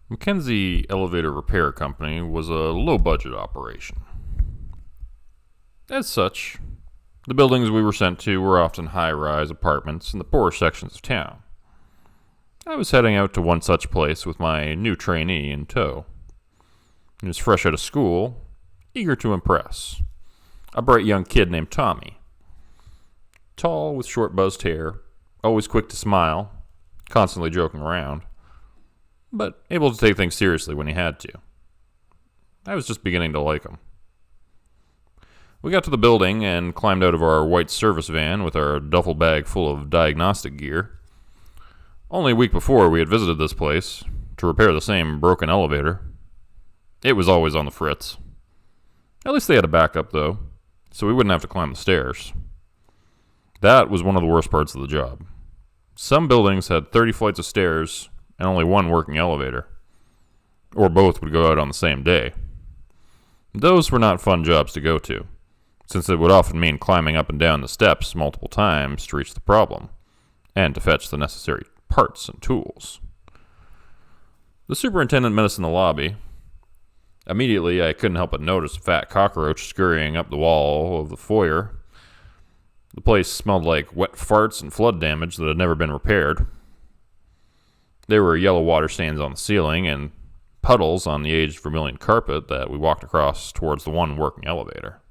Mackenzie Elevator Repair Company was a low-budget operation. As such, the buildings we were sent to were often high-rise apartments in the poorer sections of town. I was heading out to one such place with my new trainee in tow. He was fresh out of school, eager to impress. A bright young kid named Tommy. Tall, with short buzzed hair, always quick to smile, constantly joking around, but able to take things seriously when he had to. I was just beginning to like him. We got to the building and climbed out of our white service van with our duffel bag full of diagnostic gear. Only a week before, we had visited this place to repair the same broken elevator. It was always on the fritz. At least they had a backup, though, so we wouldn't have to climb the stairs. That was one of the worst parts of the job. Some buildings had 30 flights of stairs and only one working elevator, or both would go out on the same day. Those were not fun jobs to go to, since it would often mean climbing up and down the steps multiple times to reach the problem, and to fetch the necessary parts and tools. The superintendent met us in the lobby. Immediately, I couldn't help but notice a fat cockroach scurrying up the wall of the foyer. The place smelled like wet farts and flood damage that had never been repaired. There were yellow water stains on the ceiling and puddles on the aged vermilion carpet that we walked across towards the one working elevator.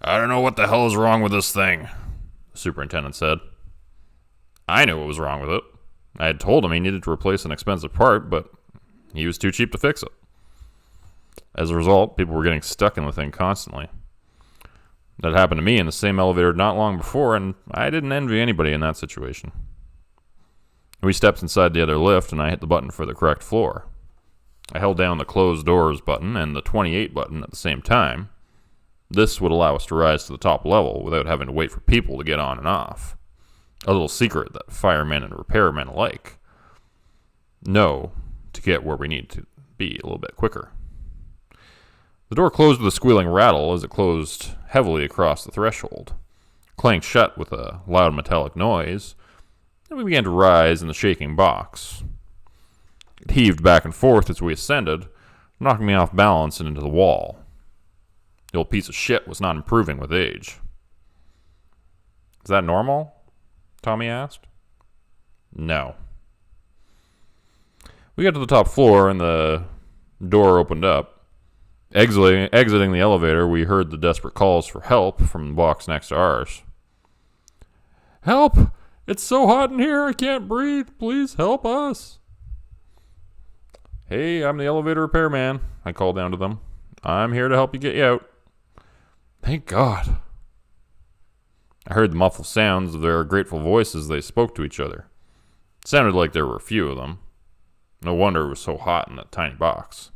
"I don't know what the hell is wrong with this thing," the superintendent said. I knew what was wrong with it. I had told him he needed to replace an expensive part, but he was too cheap to fix it. As a result, people were getting stuck in the thing constantly. That happened to me in the same elevator not long before, and I didn't envy anybody in that situation. We stepped inside the other lift, and I hit the button for the correct floor. I held down the closed doors button and the 28 button at the same time. This would allow us to rise to the top level without having to wait for people to get on and off. A little secret that firemen and repairmen alike know to get where we need to be a little bit quicker. The door closed with a squealing rattle as it closed heavily across the threshold, clanged shut with a loud metallic noise, and we began to rise in the shaking box. It heaved back and forth as we ascended, knocking me off balance and into the wall. The old piece of shit was not improving with age. "Is that normal?" Tommy asked. "No." We got to the top floor and the door opened up. Exiting the elevator, we heard the desperate calls for help from the box next to ours. "Help! It's so hot in here, I can't breathe. Please help us." "Hey, I'm the elevator repairman," I called down to them. "I'm here to help you get you out." Thank God. I heard the muffled sounds of their grateful voices as they spoke to each other. It sounded like there were a few of them. No wonder it was so hot in that tiny box.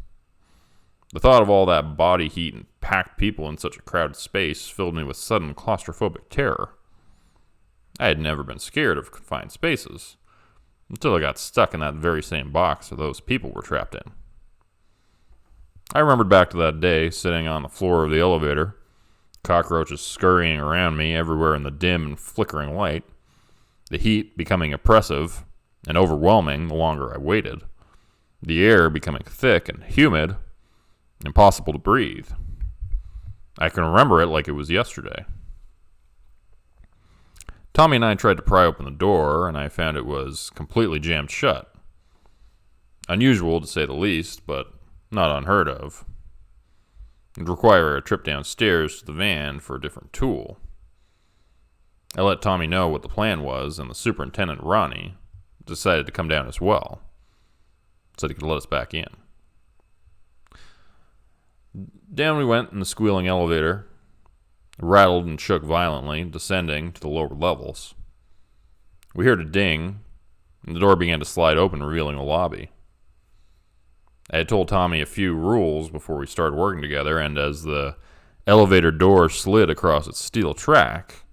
The thought of all that body heat and packed people in such a crowded space filled me with sudden claustrophobic terror. I had never been scared of confined spaces, until I got stuck in that very same box that those people were trapped in. I remembered back to that day, sitting on the floor of the elevator, cockroaches scurrying around me everywhere in the dim and flickering light, the heat becoming oppressive and overwhelming the longer I waited, the air becoming thick and humid, impossible to breathe. I can remember it like it was yesterday. Tommy and I tried to pry open the door, and I found it was completely jammed shut. Unusual, to say the least, but not unheard of. It would require a trip downstairs to the van for a different tool. I let Tommy know what the plan was, and the superintendent, Ronnie, decided to come down as well, so he could let us back in. Down we went in the squealing elevator. It rattled and shook violently, descending to the lower levels. We heard a ding, and the door began to slide open, revealing the lobby. I had told Tommy a few rules before we started working together, and as the elevator door slid across its steel track,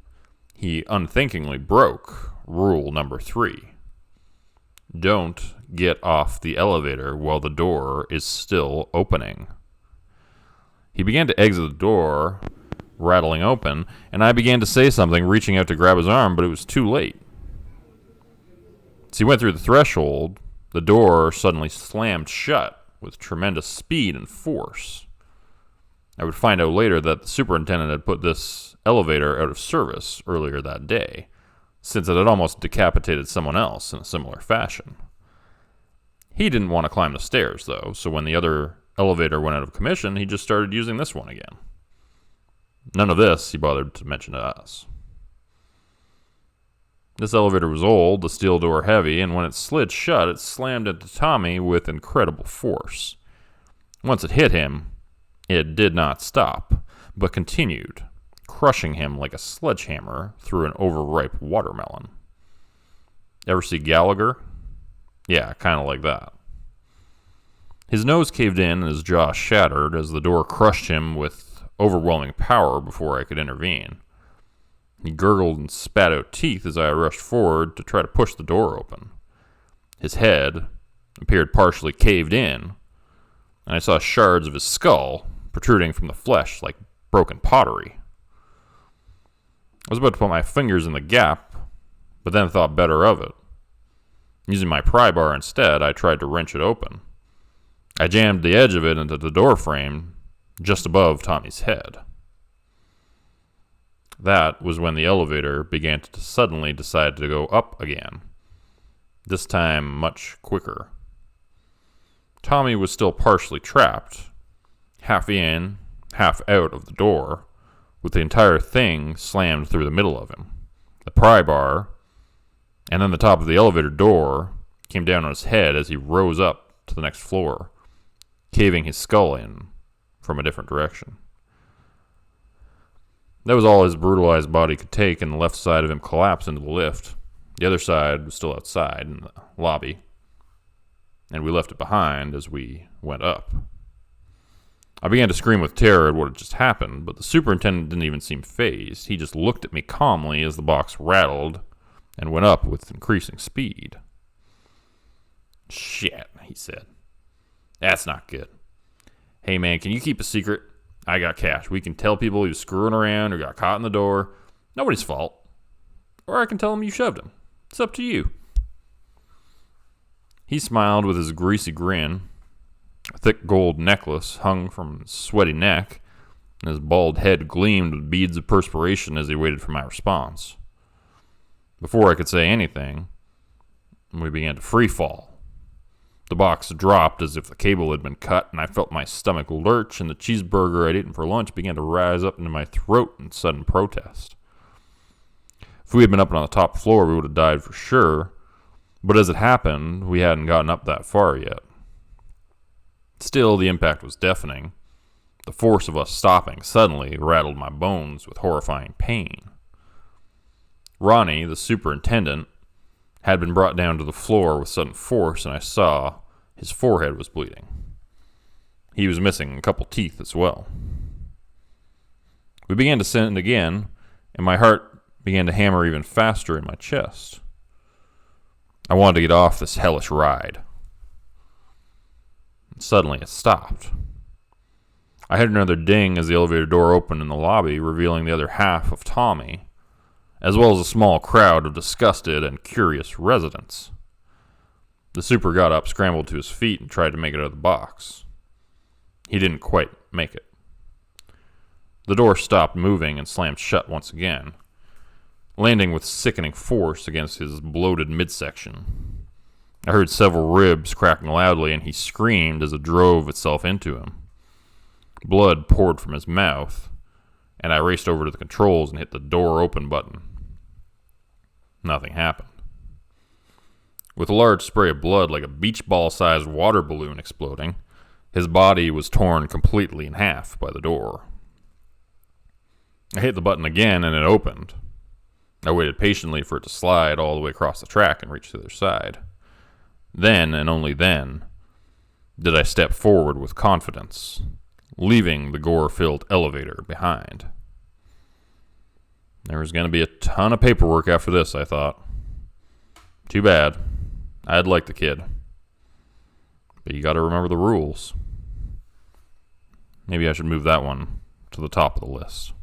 he unthinkingly broke rule number 3. Don't get off the elevator while the door is still opening. He began to exit the door, rattling open, and I began to say something, reaching out to grab his arm, but it was too late. As he went through the threshold, The door suddenly slammed shut with tremendous speed and force. I would find out later that the superintendent had put this elevator out of service earlier that day, since it had almost decapitated someone else in a similar fashion. He didn't want to climb the stairs, though, so when the other elevator went out of commission, he just started using this one again. None of this he bothered to mention to us. This elevator was old, the steel door heavy, and when it slid shut, it slammed into Tommy with incredible force. Once it hit him, it did not stop, but continued, crushing him like a sledgehammer through an overripe watermelon. Ever see Gallagher? Yeah, kind of like that. His nose caved in and his jaw shattered as the door crushed him with overwhelming power before I could intervene. He gurgled and spat out teeth as I rushed forward to try to push the door open. His head appeared partially caved in, and I saw shards of his skull protruding from the flesh like broken pottery. I was about to put my fingers in the gap, but then thought better of it. Using my pry bar instead, I tried to wrench it open. I jammed the edge of it into the door frame just above Tommy's head. That was when the elevator began to suddenly decide to go up again, this time much quicker. Tommy was still partially trapped, half in, half out of the door, with the entire thing slammed through the middle of him. The pry bar, and then the top of the elevator door, came down on his head as he rose up to the next floor, caving his skull in from a different direction. That was all his brutalized body could take, and the left side of him collapsed into the lift. The other side was still outside in the lobby, and we left it behind as we went up. I began to scream with terror at what had just happened, but the superintendent didn't even seem fazed. He just looked at me calmly as the box rattled and went up with increasing speed. "Shit," he said. "That's not good. Hey man, can you keep a secret? I got cash. We can tell people he was screwing around or got caught in the door. Nobody's fault. Or I can tell them you shoved him. It's up to you." He smiled with his greasy grin. A thick gold necklace hung from his sweaty neck, and his bald head gleamed with beads of perspiration as he waited for my response. Before I could say anything, we began to free fall. The box dropped as if the cable had been cut, and I felt my stomach lurch, and the cheeseburger I'd eaten for lunch began to rise up into my throat in sudden protest. If we had been up on the top floor, we would have died for sure, but as it happened, we hadn't gotten up that far yet. Still, the impact was deafening. The force of us stopping suddenly rattled my bones with horrifying pain. Ronnie, the superintendent, had been brought down to the floor with sudden force, and I saw his forehead was bleeding. He was missing a couple teeth as well. We began to descend again, and my heart began to hammer even faster in my chest. I wanted to get off this hellish ride. And suddenly it stopped. I heard another ding as the elevator door opened in the lobby, revealing the other half of Tommy, as well as a small crowd of disgusted and curious residents. The super got up, scrambled to his feet, and tried to make it out of the box. He didn't quite make it. The door stopped moving and slammed shut once again, landing with sickening force against his bloated midsection. I heard several ribs cracking loudly, and he screamed as it drove itself into him. Blood poured from his mouth, and I raced over to the controls and hit the door open button. Nothing happened. With a large spray of blood like a beach ball-sized water balloon exploding, his body was torn completely in half by the door. I hit the button again and it opened. I waited patiently for it to slide all the way across the track and reach the other side. Then, and only then, did I step forward with confidence, leaving the gore-filled elevator behind. There was going to be a ton of paperwork after this, I thought. Too bad. I'd like the kid. But you got to remember the rules. Maybe I should move that one to the top of the list.